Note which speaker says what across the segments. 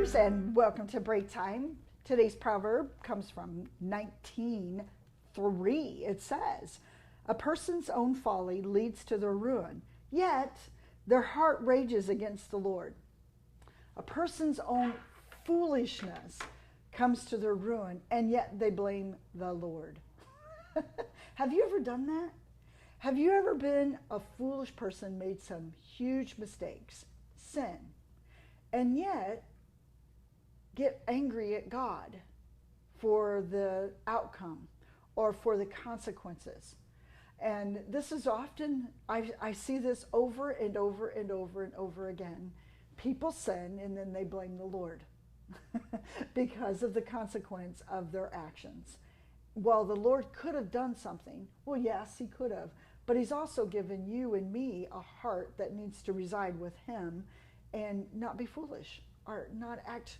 Speaker 1: listeners, and welcome to Breaktime. Today's proverb comes from 19:3. It says, "A person's own folly leads to their ruin, yet their heart rages against the Lord." A person's own foolishness comes to their ruin, and yet they blame the Lord. Have you ever done that? Have you ever been a foolish person, made some huge mistakes, sin, and yet get angry at God for the outcome or for the consequences? And this is often, I see this over and over and over and over again. People sin and then they blame the Lord because of the consequence of their actions. Well, the Lord could have done something. Well, yes, he could have. But he's also given you and me a heart that needs to reside with him and not be foolish or not act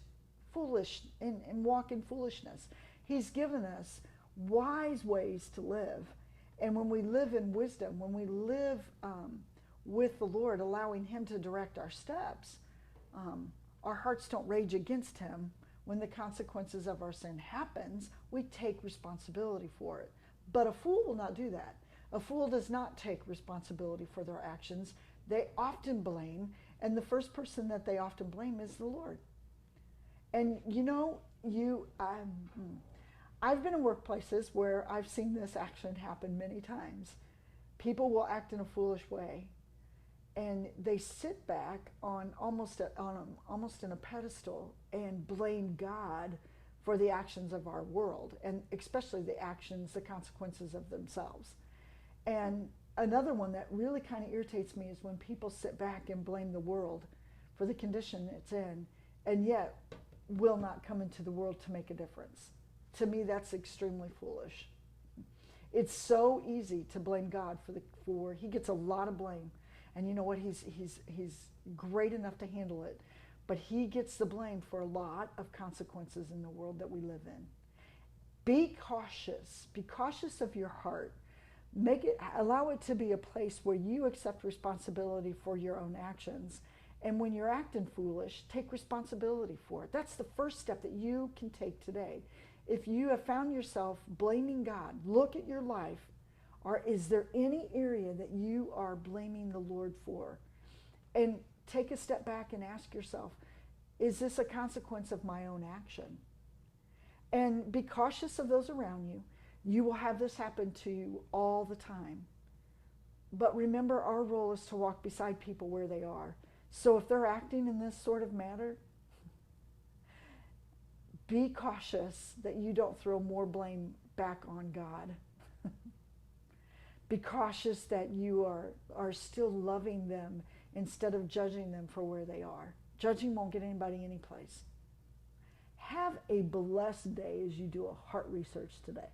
Speaker 1: foolish and walk in foolishness. He's given us wise ways to live. And when we live in wisdom, when we live with the Lord, allowing him to direct our steps, our hearts don't rage against him. When the consequences of our sin happens, we take responsibility for it. But a fool will not do that. A fool does not take responsibility for their actions. They often blame, and the first person that they often blame is the Lord. And I've been in workplaces where I've seen this action happen many times. People will act in a foolish way, and they sit back on almost in a pedestal and blame God for the actions of our world, and especially the consequences of themselves. And another one that really kind of irritates me is when people sit back and blame the world for the condition it's in, and yet will not come into the world to make a difference. To me, that's extremely foolish. It's so easy to blame God for he gets a lot of blame, and you know what? He's great enough to handle it, but he gets the blame for a lot of consequences in the world that we live in. Be cautious. Be cautious of your heart. Allow it to be a place where you accept responsibility for your own actions. And when you're acting foolish, take responsibility for it. That's the first step that you can take today. If you have found yourself blaming God, look at your life. Or is there any area that you are blaming the Lord for? And take a step back and ask yourself, is this a consequence of my own action? And be cautious of those around you. You will have this happen to you all the time. But remember, our role is to walk beside people where they are. So if they're acting in this sort of manner, be cautious that you don't throw more blame back on God. Be cautious that you are still loving them instead of judging them for where they are. Judging won't get anybody any place. Have a blessed day as you do a heart research today.